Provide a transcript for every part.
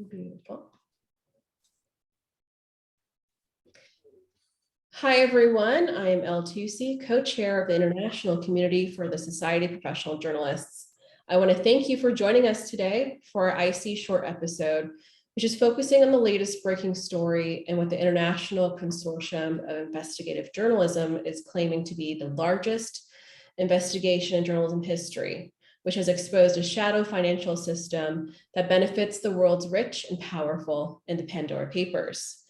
Beautiful. Hi, everyone. I am Elle Tusi, co-chair of the International Community for the Society of Professional Journalists. I want to thank you for joining us today for our IC short episode, which is focusing on the latest breaking story and what the International Consortium of Investigative Journalism is claiming to be the largest investigation in journalism history, which has exposed a shadow financial system that benefits the world's rich and powerful in the Pandora Papers.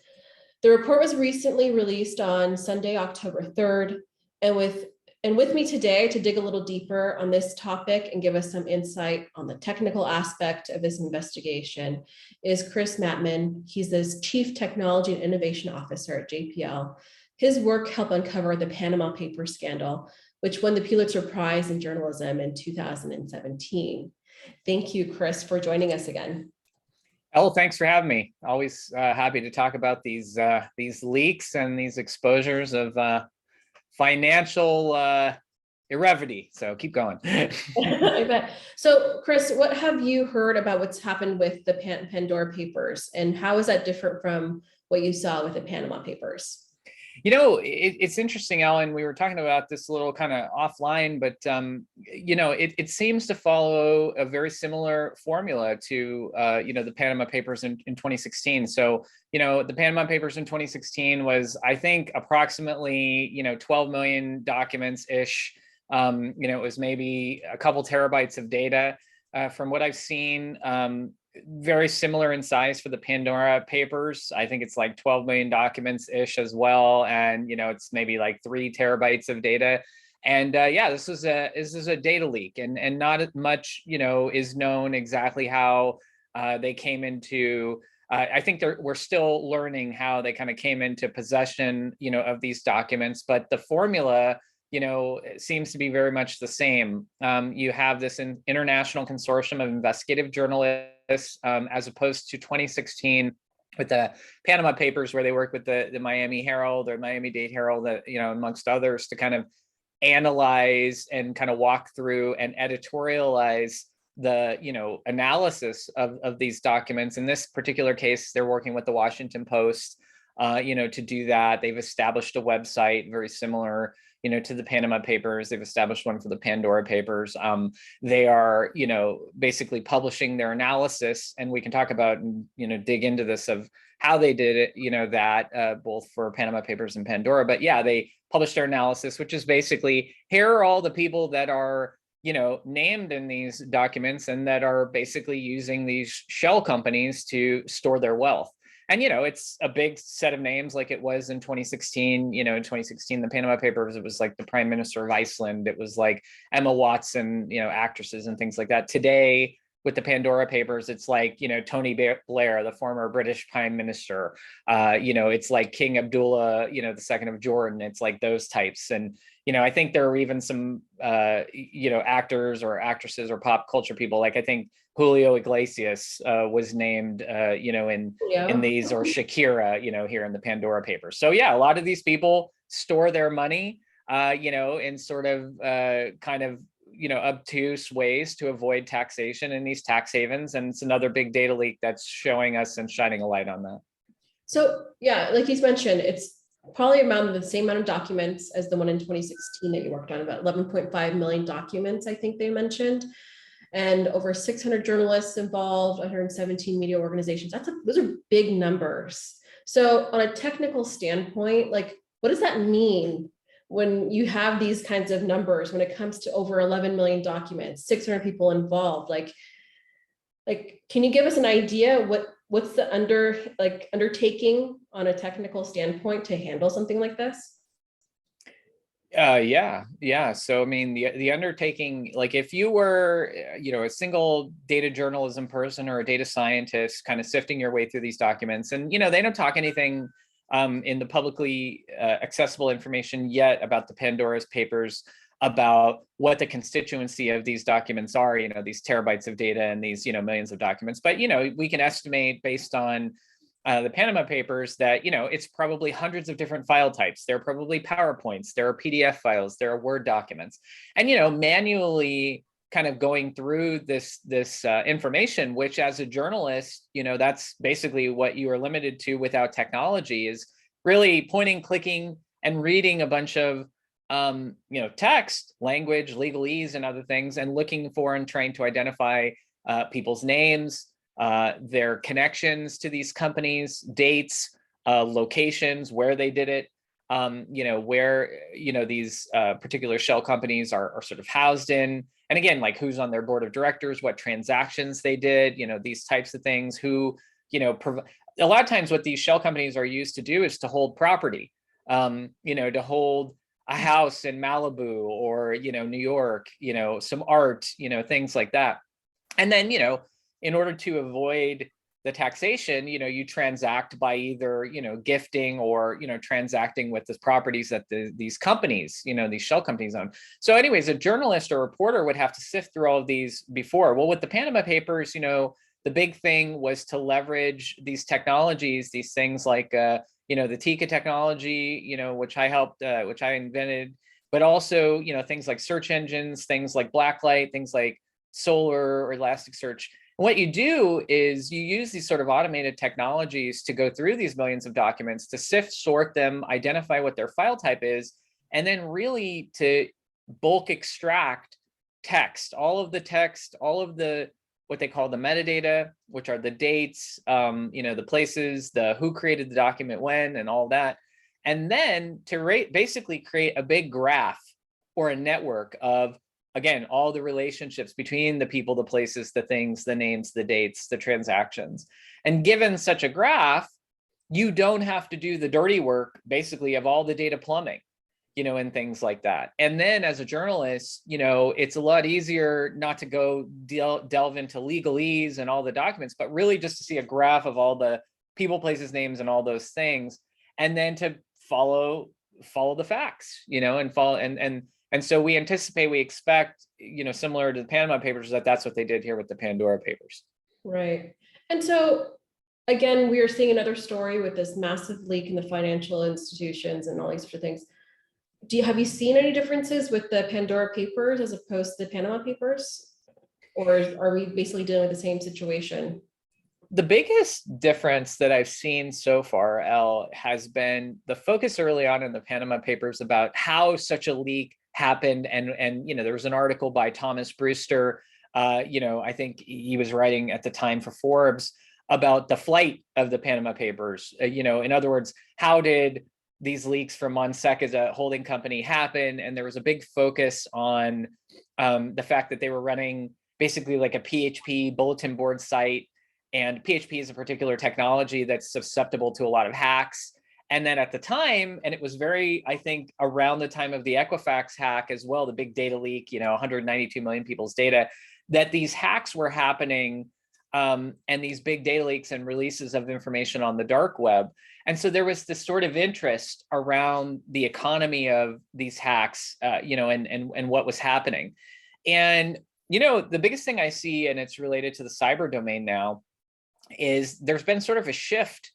The report was recently released on Sunday, October 3rd, and with me today to dig a little deeper on this topic and give us some insight on the technical aspect of this investigation is Chris Mattmann. He's the Chief Technology and Innovation Officer at JPL. His work helped uncover the Panama Papers scandal, which won the Pulitzer Prize in Journalism in 2017. Thank you, Chris, for joining us again. Elle, thanks for having me. Always happy to talk about these leaks and these exposures of financial irreverity. So keep going. I bet. So, Chris, what have you heard about what's happened with the Pandora Papers, and how is that different from what you saw with the Panama Papers? You know, it's interesting, Ellen. We were talking about this a little kind of offline, but you know, it seems to follow a very similar formula to you know, the Panama Papers in 2016. So, you know, the Panama Papers in 2016 was, I think, approximately 12 million documents ish. You know, it was maybe a couple terabytes of data. From what I've seen, very similar in size for the Pandora Papers. I think it's like 12 million documents ish as well. And, you know, it's maybe like 3 terabytes of data. And yeah, this is a data leak, and not much, you know, is known exactly how they came into, I think we're still learning how they kind of came into possession, you know, of these documents, but the formula, you know, seems to be very much the same. You have this international consortium of investigative journalists, as opposed to 2016 with the Panama Papers, where they work with the Miami Herald or Miami-Dade Herald, you know, amongst others, to kind of analyze and kind of walk through and editorialize the, you know, analysis of these documents. In this particular case, they're working with the Washington Post, you know, to do that. They've established a website very similar, you know, to the Panama Papers. They've established one for the Pandora Papers. They are, you know, basically publishing their analysis, and we can talk about and, you know, dig into this of how they did it, you know, that both for Panama Papers and Pandora. But yeah, they published their analysis, which is basically, here are all the people that are, you know, named in these documents and that are basically using these shell companies to store their wealth. And, you know, it's a big set of names like it was in 2016. You know, in 2016, the Panama Papers, it was like the Prime Minister of Iceland. It was like Emma Watson, you know, actresses and things like that. Today, with the Pandora Papers, it's like, you know, Tony Blair, the former British Prime Minister. You know, it's like King Abdullah, you know, the second of Jordan. It's like those types. And, you know, I think there are even some, you know, actors or actresses or pop culture people. Like, I think Julio Iglesias was named, you know, in these, or Shakira, you know, here in the Pandora Papers. So yeah, a lot of these people store their money, you know, in sort of kind of, you know, obtuse ways to avoid taxation in these tax havens. And it's another big data leak that's showing us and shining a light on that. So yeah, like he's mentioned, it's probably around the same amount of documents as the one in 2016 that you worked on, about 11.5 million documents, I think they mentioned, and over 600 journalists involved, 117 media organizations. Those are big numbers. So on a technical standpoint, like, what does that mean when you have these kinds of numbers, when it comes to over 11 million documents, 600 people involved? Like, can you give us an idea what's the undertaking on a technical standpoint to handle something like this? Yeah. So, I mean, the undertaking, like, if you were, you know, a single data journalism person or a data scientist kind of sifting your way through these documents, and, you know, they don't talk anything in the publicly accessible information yet about the Pandora's Papers, about what the constituency of these documents are, you know, these terabytes of data and these, you know, millions of documents. But, you know, we can estimate based on the Panama Papers that, you know, it's probably hundreds of different file types. There are probably PowerPoints, there are PDF files, there are Word documents. And, you know, manually kind of going through this information, which as a journalist, that's basically what you are limited to without technology, is really pointing, clicking, and reading a bunch of text, language, legalese, and other things, and looking for and trying to identify people's names, their connections to these companies, dates, locations, where they did it, where these particular shell companies are sort of housed in, and again, like who's on their board of directors, what transactions they did, these types of things. Who, a lot of times what these shell companies are used to do is to hold property, to hold a house in Malibu or New York, some art, things like that. And then in order to avoid the taxation, you transact by either gifting or transacting with the properties that these companies, these shell companies own. So anyways, a journalist or reporter would have to sift through all of these before. Well, with the Panama Papers, the big thing was to leverage these technologies, these things like the Tika technology, which I invented, but also things like search engines, things like Blacklight, things like Solar or Elasticsearch. And what you do is you use these sort of automated technologies to go through these millions of documents, to sift, sort them, identify what their file type is, and then really to bulk extract text, all of the what they call the metadata, which are the dates, the places, the who created the document when, and all that. And then to basically create a big graph or a network of, again, all the relationships between the people, the places, the things, the names, the dates, the transactions. And given such a graph, you don't have to do the dirty work, basically, of all the data plumbing, and things like that. And then as a journalist, it's a lot easier not to go delve into legalese and all the documents, but really just to see a graph of all the people, places, names, and all those things, and then to follow the facts, and follow and so we expect, similar to the Panama Papers, that's what they did here with the Pandora Papers. Right. And so, again, we are seeing another story with this massive leak in the financial institutions and all these sorts of things. Have you seen any differences with the Pandora Papers as opposed to the Panama Papers? Or are we basically dealing with the same situation? The biggest difference that I've seen so far, Elle, has been the focus early on in the Panama Papers about how such a leak happened. And there was an article by Thomas Brewster, I think he was writing at the time for Forbes, about the flight of the Panama Papers. In other words, how did these leaks from Monsec as a holding company happen? And there was a big focus on the fact that they were running basically like a PHP bulletin board site. And PHP is a particular technology that's susceptible to a lot of hacks. And then at the time, and it was very, I think, around the time of the Equifax hack as well, the big data leak, 192 million people's data, that these hacks were happening, and these big data leaks and releases of information on the dark web. And so there was this sort of interest around the economy of these hacks, and what was happening. And, the biggest thing I see, and it's related to the cyber domain now, is there's been sort of a shift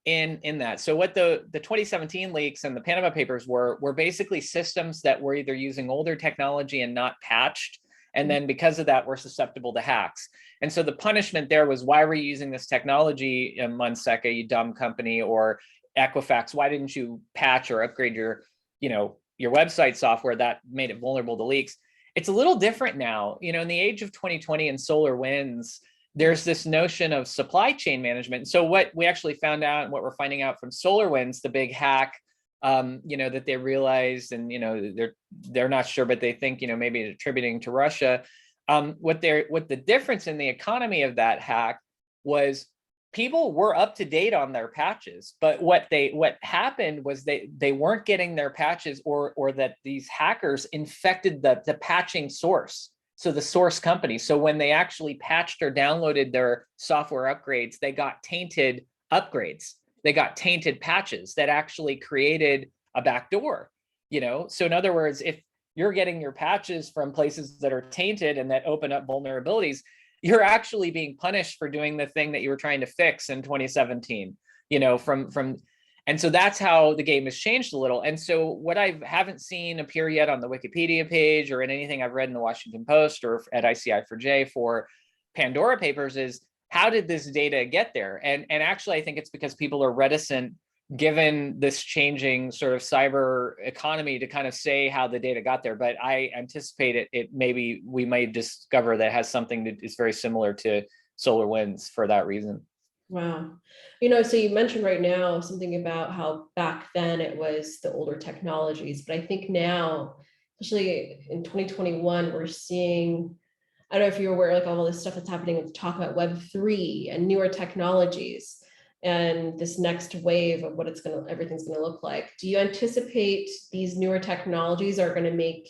in that. So what the 2017 leaks and the Panama Papers were basically systems that were either using older technology and not patched, and then because of that, were susceptible to hacks. And so the punishment there was, why were you using this technology, Monseca, you dumb company, or Equifax? Why didn't you patch or upgrade your website software that made it vulnerable to leaks? It's a little different now. In the age of 2020 and SolarWinds, there's this notion of supply chain management. So what we actually found out, and what we're finding out from SolarWinds, the big hack, that they realized, and they're not sure, but they think maybe attributing to Russia. What the difference in the economy of that hack was, people were up to date on their patches, but what happened was they weren't getting their patches, or that these hackers infected the patching source. So the source company. So when they actually patched or downloaded their software upgrades, they got tainted upgrades. They got tainted patches that actually created a backdoor. So in other words, if you're getting your patches from places that are tainted and that open up vulnerabilities, you're actually being punished for doing the thing that you were trying to fix in 2017. And so that's how the game has changed a little. And so what I haven't seen appear yet on the Wikipedia page or in anything I've read in the Washington Post or at ICI4J for Pandora Papers is, how did this data get there? And actually, I think it's because people are reticent, given this changing sort of cyber economy, to kind of say how the data got there. But I anticipate it maybe we might discover that has something that is very similar to SolarWinds for that reason. Wow. So you mentioned right now something about how back then it was the older technologies, but I think now, especially in 2021, we're seeing, I don't know if you're aware, like all this stuff that's happening with talk about Web3 and newer technologies and this next wave of what everything's gonna look like. Do you anticipate these newer technologies are gonna make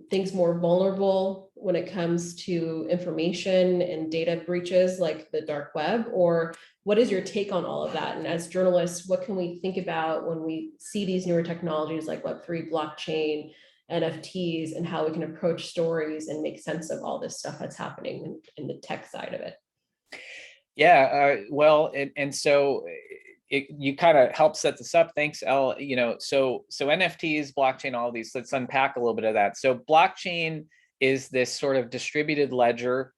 things more vulnerable when it comes to information and data breaches like the dark web? Or what is your take on all of that? And as journalists, what can we think about when we see these newer technologies like Web3, blockchain, NFTs, and how we can approach stories and make sense of all this stuff that's happening in the tech side of it? Yeah, well, and so you kind of help set this up. Thanks, Elle. So NFTs, blockchain, all these. Let's unpack a little bit of that. So blockchain is this sort of distributed ledger.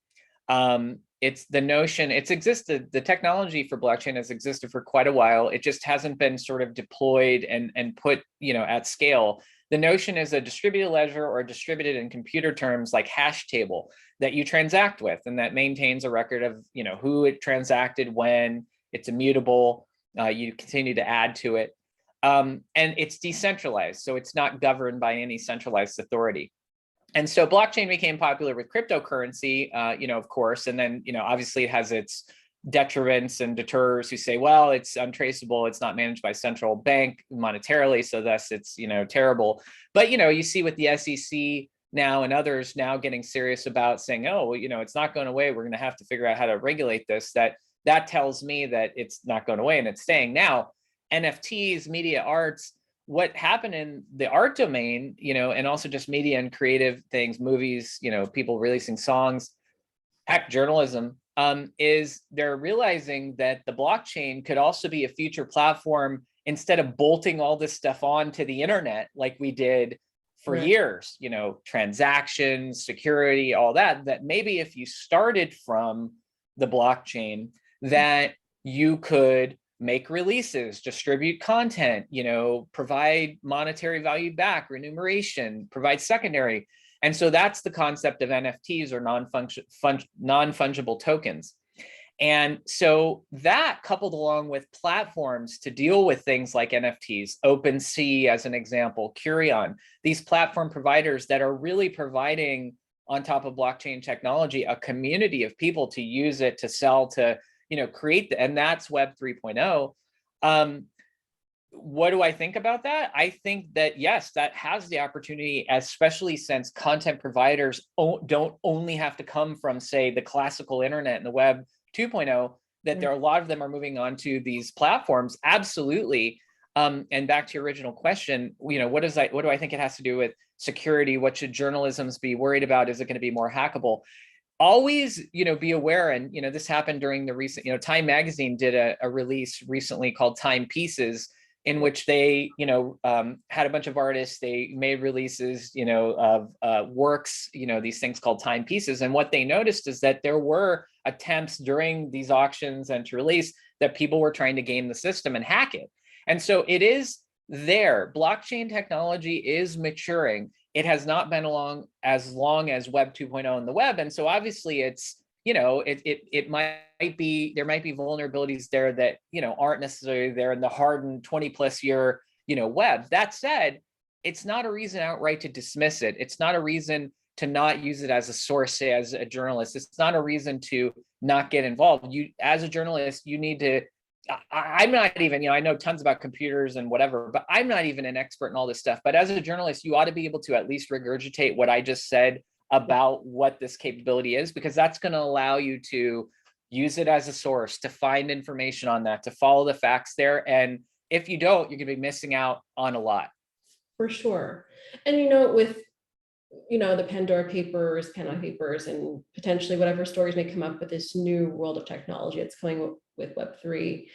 It's the notion. It's existed. The technology for blockchain has existed for quite a while. It just hasn't been sort of deployed and put at scale. The notion is a distributed ledger, or distributed in computer terms like hash table, that you transact with, and that maintains a record of who it transacted when. It's immutable. You continue to add to it, and it's decentralized, so it's not governed by any centralized authority. And so blockchain became popular with cryptocurrency, of course, and then obviously it has its detriments and deters who say, well, it's untraceable, it's not managed by central bank monetarily, so thus it's terrible. But you see with the SEC now and others now getting serious about saying, oh, it's not going away, we're going to have to figure out how to regulate this. That tells me that it's not going away and it's staying. Now, NFTs, media arts, what happened in the art domain, and also just media and creative things, movies, people releasing songs, heck, journalism, is they're realizing that the blockchain could also be a future platform, instead of bolting all this stuff onto the internet like we did for years, transactions, security, all that maybe if you started from the blockchain, that you could make releases, distribute content, provide monetary value back, remuneration, provide secondary. And so that's the concept of NFTs, or non-fungible tokens. And so that, coupled along with platforms to deal with things like NFTs, OpenSea as an example, Curion, these platform providers that are really providing, on top of blockchain technology, a community of people to use it, to sell, to create, and that's Web 3.0. What do I think about that? I think that, yes, that has the opportunity, especially since content providers don't only have to come from, say, the classical internet and the Web 2.0, that there are a lot of them are moving on to these platforms. Absolutely. And back to your original question, what do I think it has to do with security? What should journalisms be worried about? Is it going to be more hackable? Always, be aware. And, this happened during the recent, Time Magazine did a release recently called Timepieces, in which they, had a bunch of artists. They made releases, of works, these things called timepieces. And what they noticed is that there were attempts during these auctions and to release that people were trying to game the system and hack it. And so it is there. Blockchain technology is maturing. It has not been as long as Web 2.0 and the web. And so obviously it's, it might be, there might be vulnerabilities there that, aren't necessarily there in the hardened 20 plus year, web. That said, it's not a reason outright to dismiss it. It's not a reason to not use it as a source, say, as a journalist. It's not a reason to not get involved. You, as a journalist, you need to, I'm not even, I know tons about computers and whatever, but I'm not even an expert in all this stuff. But as a journalist, you ought to be able to at least regurgitate what I just said about what this capability is, because that's going to allow you to use it as a source, to find information on that, to follow the facts there. And if you don't, you're going to be missing out on a lot. For sure. And, with, the Pandora Papers, Panama Papers, and potentially whatever stories may come up with this new world of technology that's coming with Web3.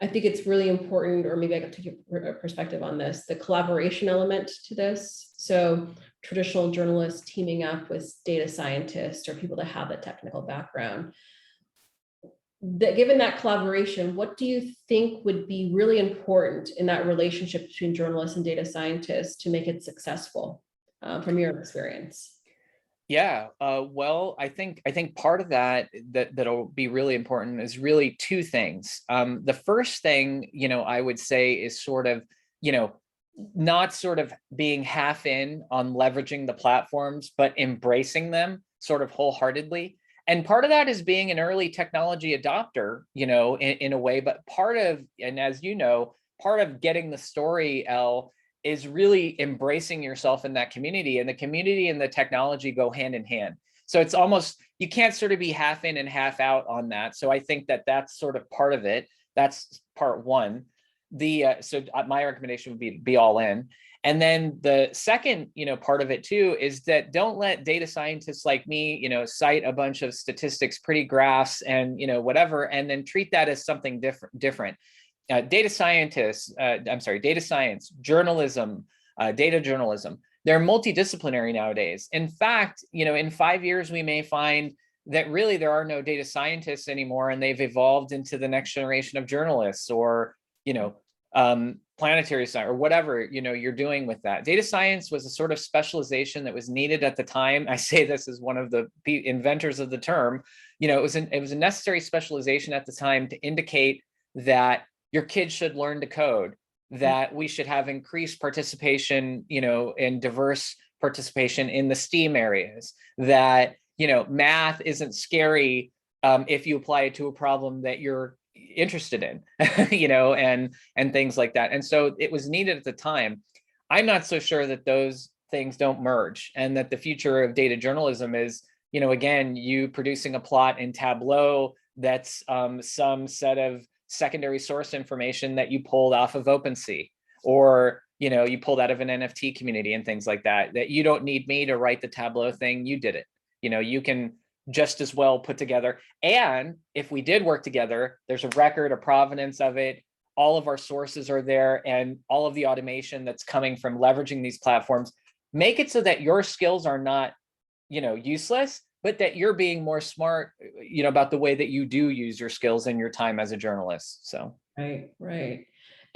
I think it's really important, or maybe I can take your perspective on this, the collaboration element to this. So traditional journalists teaming up with data scientists or people that have that technical background. Given that collaboration, what do you think would be really important in that relationship between journalists and data scientists to make it successful, from your experience? Yeah, well, I think part of that'll be really important is really two things. The first thing, I would say is sort of, not sort of being half in on leveraging the platforms, but embracing them sort of wholeheartedly. And part of that is being an early technology adopter, in a way. But part of, and as you know, part of getting the story, Elle, is really embracing yourself in that community, and the community and the technology go hand in hand. So it's almost, you can't sort of be half in and half out on that. So I think that that's sort of part of it. That's part one. So my recommendation would be all in. And then the second, part of it too, is that don't let data scientists like me, cite a bunch of statistics, pretty graphs, and whatever, and then treat that as something different. Data scientists, data science, journalism, data journalism, they're multidisciplinary nowadays. In fact, in 5 years, we may find that really there are no data scientists anymore, and they've evolved into the next generation of journalists, or, planetary science, or whatever, you're doing with that. Data science was a sort of specialization that was needed at the time. I say this as one of the inventors of the term. It was a necessary specialization at the time to indicate that your kids should learn to code, that we should have increased participation, and diverse participation in the STEAM areas, that, math isn't scary if you apply it to a problem that you're interested in, and things like that. And so it was needed at the time. I'm not so sure that those things don't merge, and that the future of data journalism is, again, you producing a plot in Tableau that's some set of secondary source information that you pulled off of OpenSea, or you pulled out of an NFT community and things like that, that you don't need me to write the Tableau thing. You did it. You can just as well put together. And if we did work together, there's a record, a provenance of it. All of our sources are there, and all of the automation that's coming from leveraging these platforms make it so that your skills are not, useless, but that you're being more smart, about the way that you do use your skills and your time as a journalist. So. Right.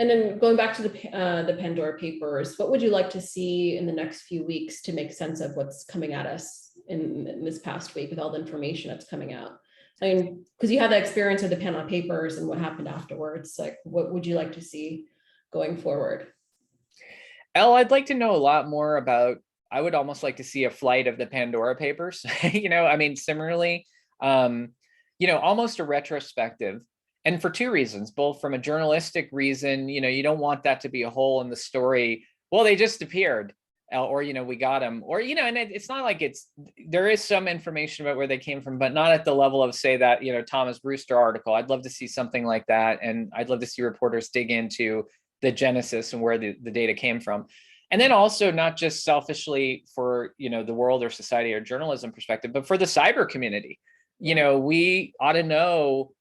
And then going back to the Pandora Papers, what would you like to see in the next few weeks to make sense of what's coming at us in this past week with all the information that's coming out? I mean, because you had that experience with the Panama Papers and what happened afterwards, like what would you like to see going forward? Elle, I'd like to know a lot more about, I would almost like to see a flight of the Pandora Papers, similarly, almost a retrospective. And for two reasons, both from a journalistic reason, you don't want that to be a hole in the story. Well, they just appeared, or, we got them, or, and it's not like there is some information about where they came from, but not at the level of, say, that, Thomas Brewster article. I'd love to see something like that. And I'd love to see reporters dig into the genesis and where the data came from. And then also not just selfishly for, the world or society or journalism perspective, but for the cyber community. We ought to know,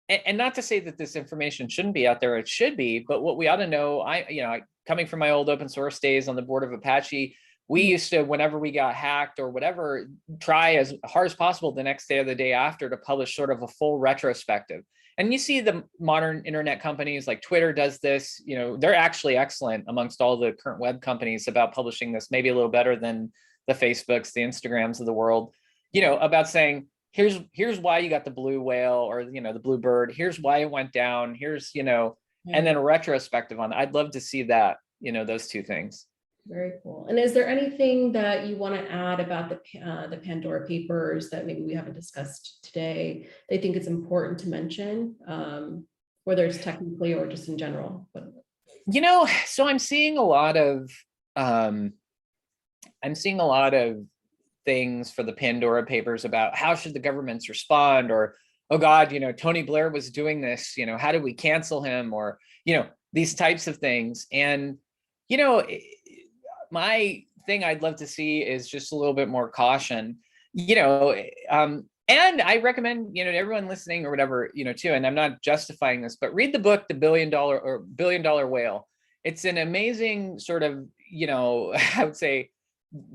and not to say that this information shouldn't be out there, it should be, but what we ought to know, I coming from my old open source days on the board of Apache, we used to, whenever we got hacked or whatever, try as hard as possible the next day or the day after to publish sort of a full retrospective. And you see the modern internet companies like Twitter does this, they're actually excellent amongst all the current web companies about publishing this, maybe a little better than the Facebooks, the Instagrams of the world, about saying, here's why you got the blue whale, or, the blue bird, here's why it went down, here's, and then a retrospective on that. I'd love to see that, those two things. Very cool. And is there anything that you want to add about the Pandora Papers that maybe we haven't discussed today? They think it's important to mention, whether it's technically or just in general. So I'm seeing a lot of things for the Pandora Papers about how should the governments respond, or, oh God, Tony Blair was doing this, how do we cancel him, or, these types of things. And, my thing I'd love to see is just a little bit more caution. And I recommend, to everyone listening or whatever, too, and I'm not justifying this, but read the book, The Billion Dollar Whale. It's an amazing sort of, I would say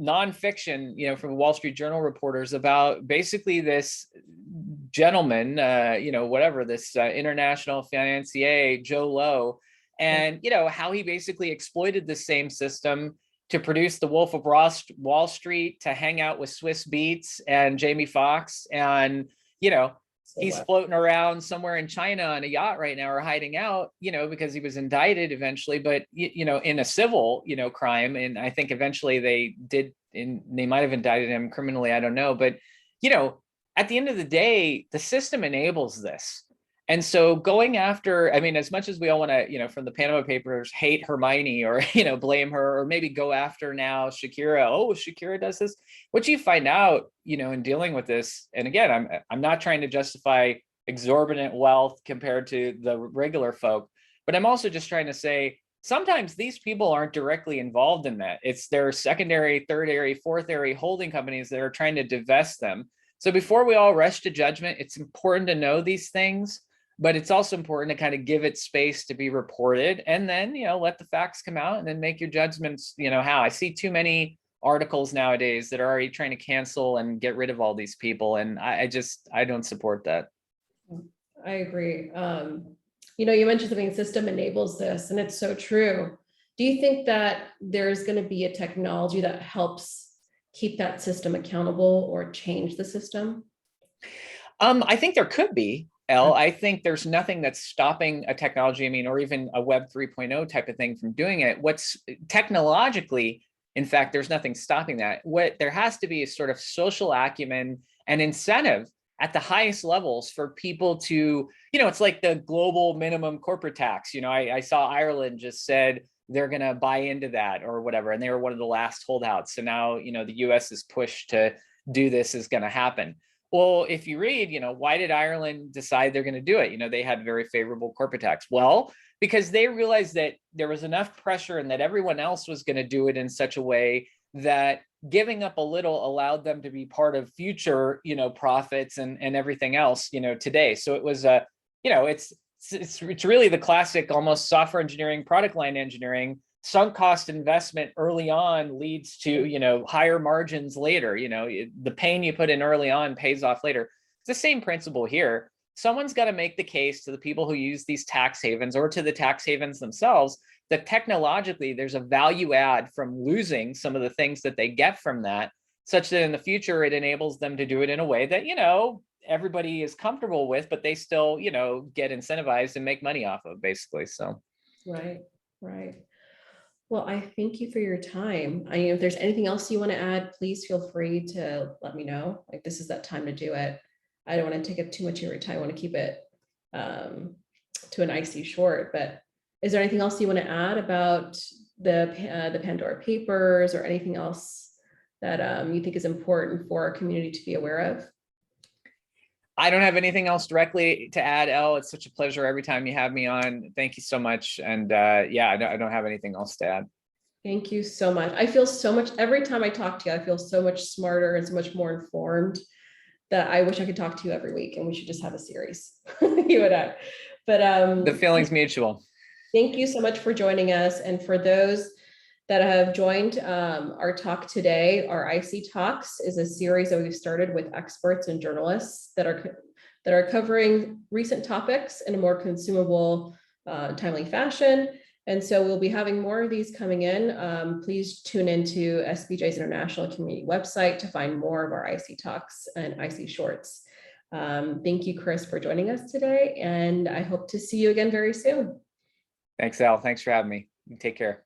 nonfiction, from Wall Street Journal reporters about basically this gentleman, whatever, this international financier, Joe Lowe, and, how he basically exploited the same system to produce The Wolf of Wall Street, to hang out with Swiss Beats and Jamie Foxx. And, he's floating around somewhere in China on a yacht right now, or hiding out, because he was indicted eventually, but, in a civil, crime. And I think eventually they might have indicted him criminally. I don't know. But, at the end of the day, the system enables this. And so going after, I mean, as much as we all want to, from the Panama Papers, hate Hermione, or, blame her, or maybe go after now Shakira. Oh, Shakira does this. What you find out, in dealing with this, and again, I'm not trying to justify exorbitant wealth compared to the regular folk, but I'm also just trying to say, sometimes these people aren't directly involved in that. It's their secondary, third-ary, fourth-ary holding companies that are trying to divest them. So before we all rush to judgment, it's important to know these things. But it's also important to kind of give it space to be reported, and then, let the facts come out, and then make your judgments, how. I see too many articles nowadays that are already trying to cancel and get rid of all these people. And I don't support that. I agree. You mentioned something, system enables this, and it's so true. Do you think that there's going to be a technology that helps keep that system accountable or change the system? I think there could be. I think there's nothing that's stopping a technology, or even a Web 3.0 type of thing from doing it. What's technologically, in fact, there's nothing stopping that. What there has to be is sort of social acumen and incentive at the highest levels for people to, it's like the global minimum corporate tax. I saw Ireland just said they're going to buy into that or whatever, and they were one of the last holdouts. So now, the US is pushed to do this is going to happen. Well, if you read, why did Ireland decide they're going to do it? They had very favorable corporate tax. Well, because they realized that there was enough pressure and that everyone else was going to do it in such a way that giving up a little allowed them to be part of future, profits and everything else, today. So it was it's really the classic almost software engineering, product line engineering. Sunk cost investment early on leads to, higher margins later. The pain you put in early on pays off later. It's the same principle here. Someone's got to make the case to the people who use these tax havens, or to the tax havens themselves, that technologically there's a value add from losing some of the things that they get from that, such that in the future it enables them to do it in a way that, everybody is comfortable with, but they still, get incentivized and make money off of, basically. So right. Well, I thank you for your time. If there's anything else you want to add, please feel free to let me know. Like, this is that time to do it. I don't want to take up too much of your time. I want to keep it to an IC short. But is there anything else you want to add about the Pandora Papers, or anything else that you think is important for our community to be aware of? I don't have anything else directly to add, Elle. It's such a pleasure every time you have me on. Thank you so much. And I don't have anything else to add. Thank you so much. I feel so much, every time I talk to you, I feel so much smarter and so much more informed, that I wish I could talk to you every week, and we should just have a series, you and I. But the feeling's mutual. Thank you so much for joining us. And for those that have joined our talk today, our IC Talks is a series that we've started with experts and journalists that are covering recent topics in a more consumable, timely fashion. And so we'll be having more of these coming in. Please tune into SBJ's International Community website to find more of our IC Talks and IC Shorts. Thank you, Chris, for joining us today. And I hope to see you again very soon. Thanks, Elle. Thanks for having me. Take care.